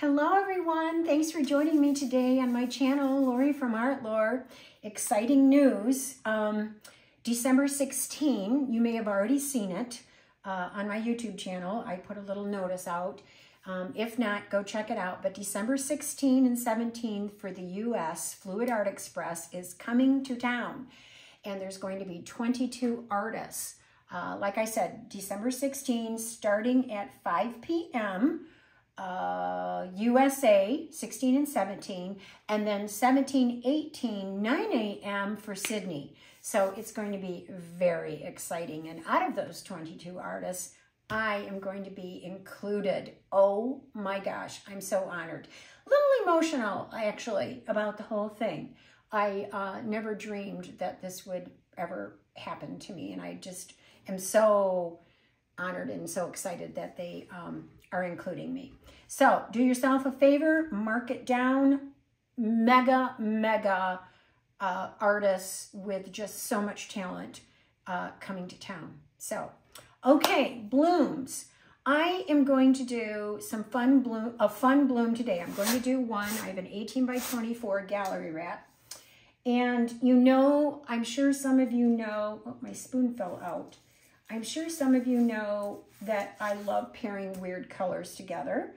Hello everyone, thanks for joining me today on my channel, Lori from Art Lore. Exciting news, December 16, you may have already seen it on my YouTube channel. I put a little notice out. If not, go check it out. But December 16 and 17 for the US, Fluid Art Express is coming to town. And there's going to be 22 artists. Like I said, December 16, starting at 5 p.m., USA, 16 and 17, and then 17, 18, 9 a.m. for Sydney. So it's going to be very exciting. And out of those 22 artists, I am going to be included. Oh my gosh, I'm so honored. A little emotional, actually, about the whole thing. I never dreamed that this would ever happen to me, and I just am so honored and so excited that they are including me. So do yourself a favor, mark it down. Mega artists with just so much talent coming to town. So, okay, blooms. I am going to do some a fun bloom today. I'm going to do one. I have an 18 by 24 gallery wrap. And you know, I'm sure some of you know, oh, my spoon fell out. I'm sure some of you know that I love pairing weird colors together.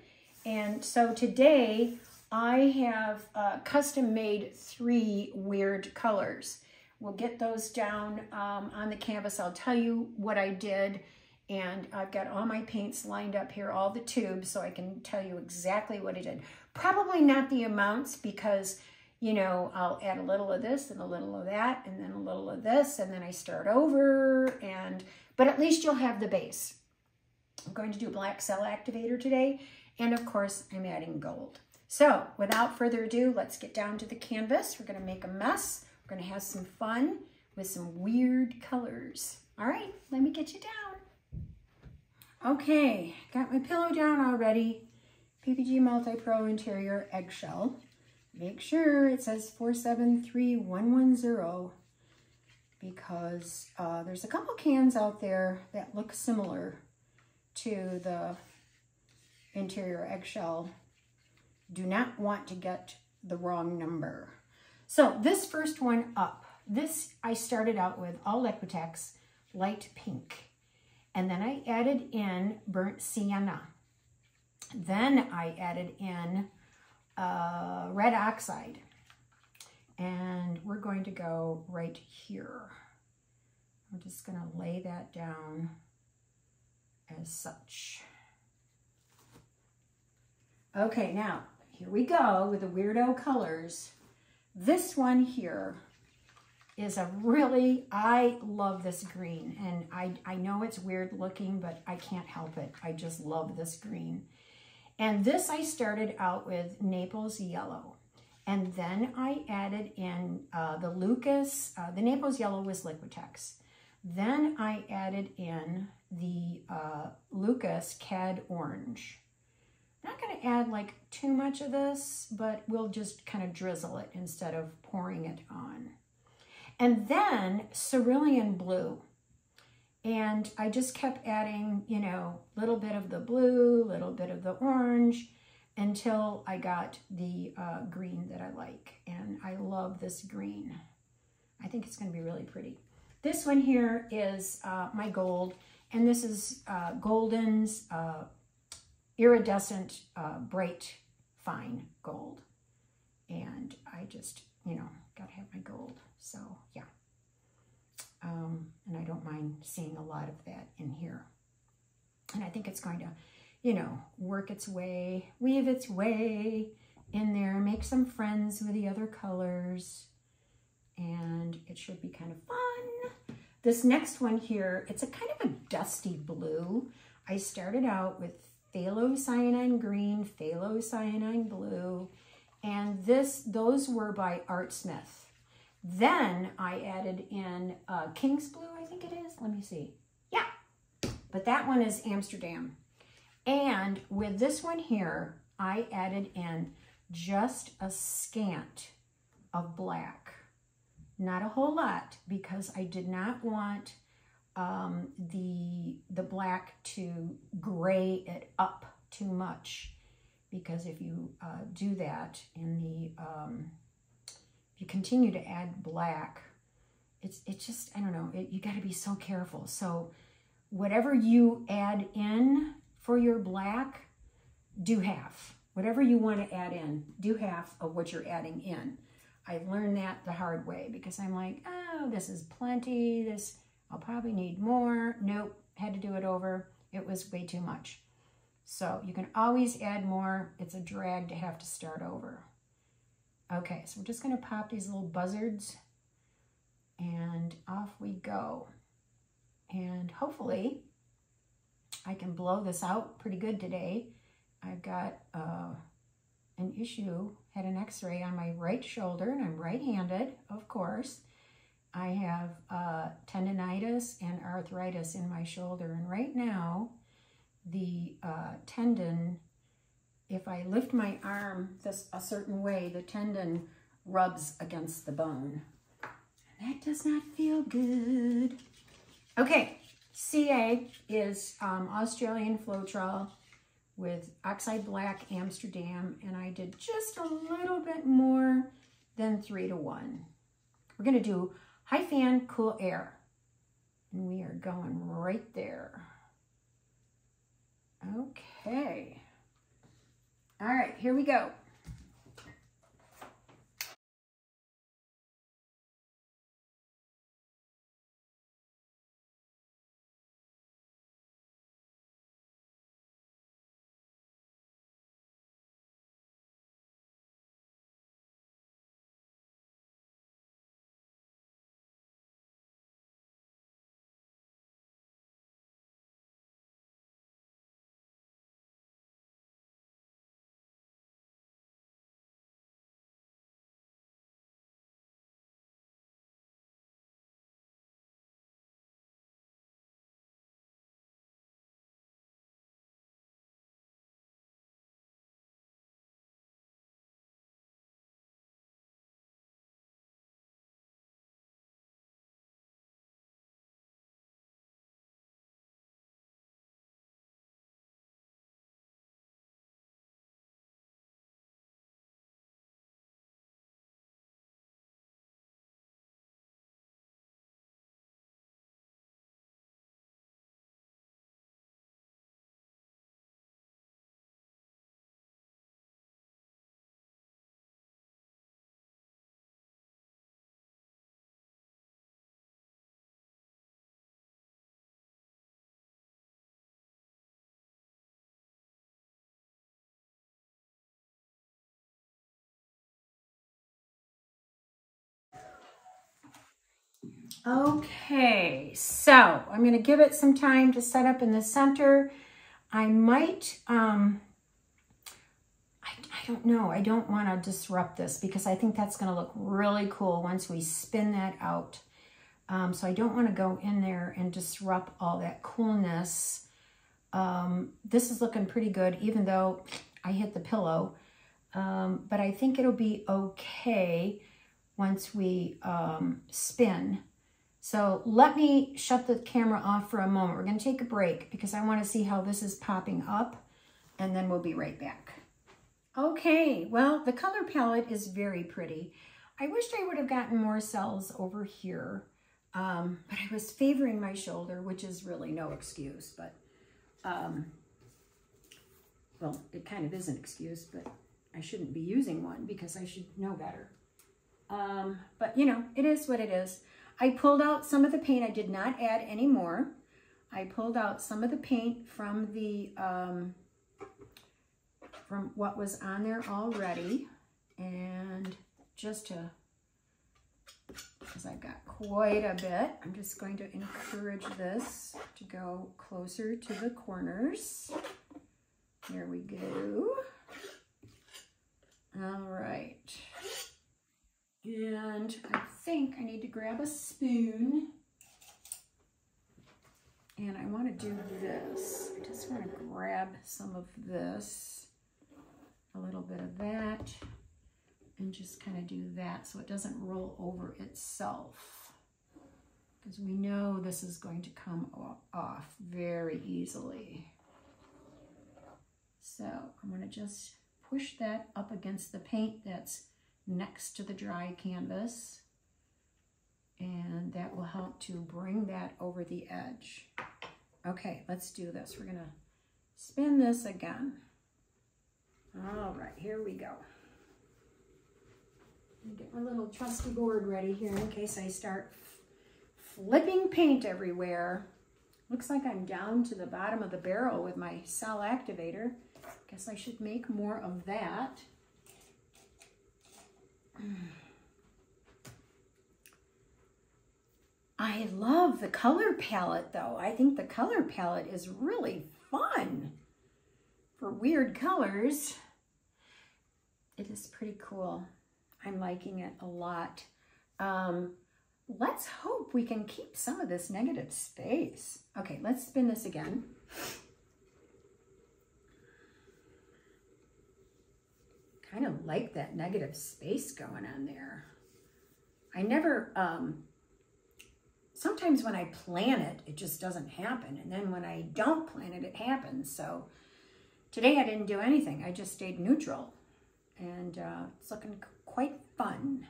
And so today I have custom made 3 weird colors. We'll get those down on the canvas. I'll tell you what I did. And I've got all my paints lined up here, all the tubes, so I can tell you exactly what I did. Probably not the amounts because, you know, I'll add a little of this and a little of that and then a little of this and then I start over, but at least you'll have the base. I'm going to do black cell activator today, and of course I'm adding gold. So without further ado, let's get down to the canvas. We're going to make a mess. We're going to have some fun with some weird colors. All right, let me get you down. Okay, got my pillow down already. PPG Multi-pro interior eggshell. Make sure it says 473110 because there's a couple cans out there that look similar to the interior eggshell. Do not want to get the wrong number. So this first one up, this I started out with all Liquitex, light pink. And then I added in Burnt Sienna. Then I added in red oxide, and we're going to go right here. I'm just going to lay that down as such. Okay, now here we go with the weirdo colors. This one here is a really, I love this green, and I know it's weird looking, but I can't help it. I just love this green. And this I started out with Naples yellow. And then I added in the Lukas, the Naples yellow was Liquitex. Then I added in the Lukas Cad orange. Not gonna add like too much of this, but we'll just kind of drizzle it instead of pouring it on. And then Cerulean blue. And I just kept adding, you know, a little bit of the blue, a little bit of the orange, until I got the green that I like. And I love this green. I think it's going to be really pretty. This one here is my gold, and this is Golden's Iridescent Bright Fine Gold. And I just, you know, got to have my gold. So, yeah. And I don't mind seeing a lot of that in here. And I think it's going to, you know, work its way, weave its way in there, make some friends with the other colors, and it should be kind of fun. This next one here, it's a kind of a dusty blue. I started out with phthalo cyanine green, phthalo cyanine blue, and those were by Art Smith. Then I added in Kings Blue, I think it is. Let me see. Yeah, but that one is Amsterdam. And with this one here, I added in just a scant of black. Not a whole lot, because I did not want the black to gray it up too much, because if you do that in the, if you continue to add black, it's just, I don't know, you got to be so careful. So whatever you add in for your black, do half. Whatever you want to add in, do half of what you're adding in. I learned that the hard way because I'm like, oh, this is plenty. This, I'll probably need more. Nope, had to do it over. It was way too much. So you can always add more. It's a drag to have to start over. Okay, so we're just going to pop these little buzzards and off we go. And hopefully I can blow this out pretty good today. I've got an issue, had an x-ray on my right shoulder, and I'm right-handed, of course. I have tendinitis and arthritis in my shoulder, and right now the tendon, if I lift my arm a certain way, the tendon rubs against the bone. And that does not feel good. Okay, CA is Australian floetrol with Oxide Black Amsterdam, and I did just a little bit more than 3:1. We're gonna do high fan, cool air. And we are going right there. Okay. All right, here we go. Okay, so I'm going to give it some time to set up in the center. I might, I don't know. I don't want to disrupt this because I think that's going to look really cool once we spin that out. So I don't want to go in there and disrupt all that coolness. This is looking pretty good, even though I hit the pillow. But I think it'll be okay once we spin. So let me shut the camera off for a moment. We're going to take a break because I want to see how this is popping up, and then we'll be right back. Okay, well, the color palette is very pretty. I wished I would have gotten more cells over here, but I was favoring my shoulder, which is really no excuse, but, well, it kind of is an excuse, but I shouldn't be using one because I should know better. But, you know, it is what it is. I pulled out some of the paint. I did not add any more. I pulled out some of the paint from the, from what was on there already. And just to, because I've got quite a bit, I'm just going to encourage this to go closer to the corners. There we go. All right. And I think I need to grab a spoon, and I want to do this. I just want to grab some of this, a little bit of that, and just kind of do that so it doesn't roll over itself, because we know this is going to come off very easily. So I'm going to just push that up against the paint that's next to the dry canvas. And that will help to bring that over the edge. Okay, let's do this. We're gonna spin this again. All right, here we go. Get my little trusty board ready here in case I start flipping paint everywhere. Looks like I'm down to the bottom of the barrel with my cell activator. Guess I should make more of that. I love the color palette though. I think the color palette is really fun for weird colors. It is pretty cool. I'm liking it a lot. Let's hope we can keep some of this negative space. Okay, let's spin this again. Kind of like that negative space going on there. I never, sometimes when I plan it, it just doesn't happen. And then when I don't plan it, it happens. So today I didn't do anything. I just stayed neutral. And it's looking quite fun.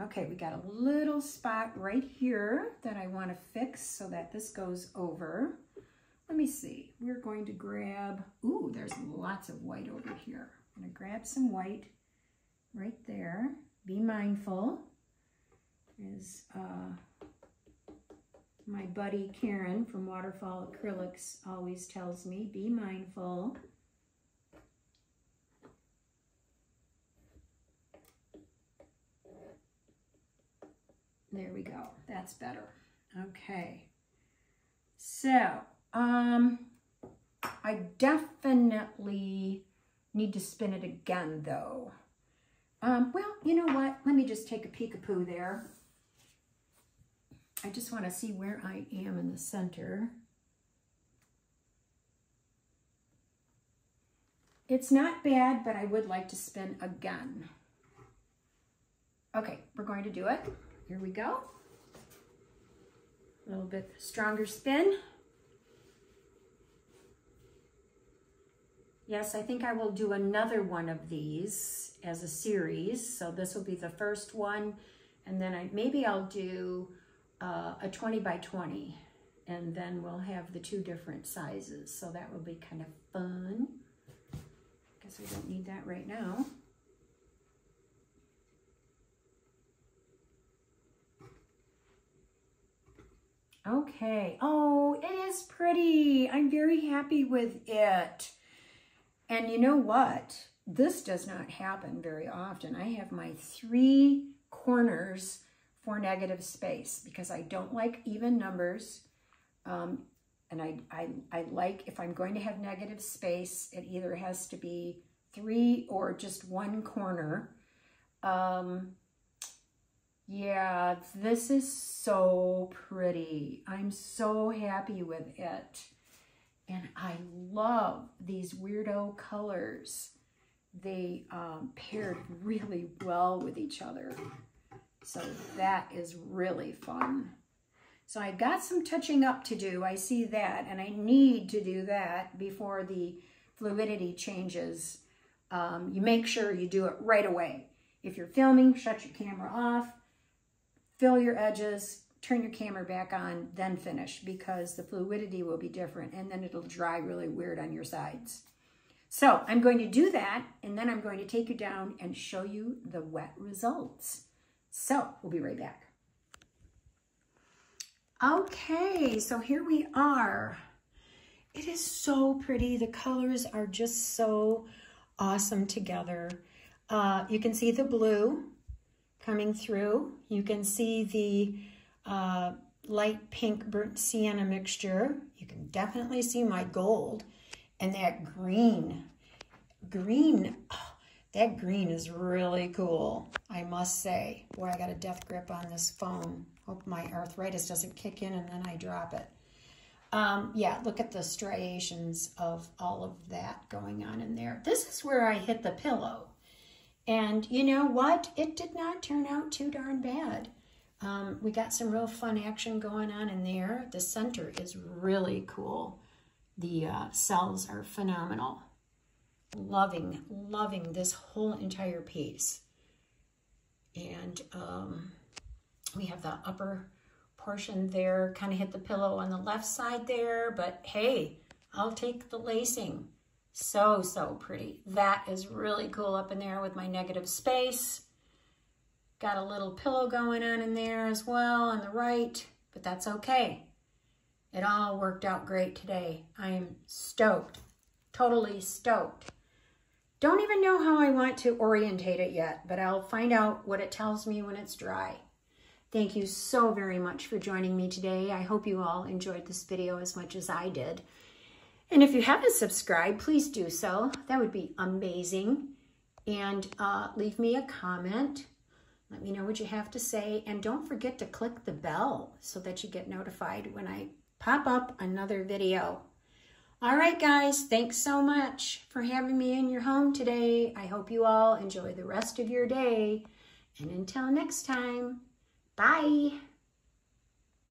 Okay, we got a little spot right here that I want to fix so that this goes over. Let me see. We're going to grab, ooh, there's lots of white over here. I'm going to grab some white right there. Be mindful, as my buddy Karen from Waterfall Acrylics always tells me, be mindful. There we go. That's better. Okay. So, I definitely need to spin it again, though. Well, you know what? Let me just take a peek-a-poo there. I just want to see where I am in the center. It's not bad, but I would like to spin again. Okay, we're going to do it. Here we go. A little bit stronger spin. Yes, I think I will do another one of these as a series. So this will be the first one. And then maybe I'll do a 20 by 20. And then we'll have the two different sizes. So that will be kind of fun. Guess we don't need that right now. Okay. Oh, it is pretty. I'm very happy with it. And you know what? This does not happen very often. I have my 3 corners for negative space because I don't like even numbers. And I like, if I'm going to have negative space, it either has to be 3 or just 1 corner. Yeah, this is so pretty. I'm so happy with it. And I love these weirdo colors. They paired really well with each other. So that is really fun. So I got some touching up to do. I see that, and I need to do that before the fluidity changes. You make sure you do it right away. If you're filming, shut your camera off. Fill your edges, turn your camera back on, then finish, because the fluidity will be different and then it'll dry really weird on your sides. So I'm going to do that, and then I'm going to take you down and show you the wet results. So we'll be right back. Okay, so here we are. It is so pretty. The colors are just so awesome together. You can see the blue coming through. You can see the light pink burnt sienna mixture. You can definitely see my gold and that green. Oh, that green is really cool, I must say. Boy, I got a death grip on this phone. Hope my arthritis doesn't kick in and then I drop it. Yeah, look at the striations of all of that going on in there. This is where I hit the pillow. And you know what? It did not turn out too darn bad. We got some real fun action going on in there. The center is really cool. The cells are phenomenal. loving, loving this whole entire piece. And we have the upper portion there, kind of hit the pillow on the left side there, but hey, I'll take the lacing. So, so pretty. That is really cool up in there with my negative space. Got a little pillow going on in there as well on the right, but that's okay. It all worked out great today. I am stoked, totally stoked. Don't even know how I want to orientate it yet, but I'll find out what it tells me when it's dry. Thank you so very much for joining me today. I hope you all enjoyed this video as much as I did. And if you haven't subscribed, please do so. That would be amazing. And leave me a comment. Let me know what you have to say. And don't forget to click the bell so that you get notified when I pop up another video. All right, guys, thanks so much for having me in your home today. I hope you all enjoy the rest of your day. And until next time, bye.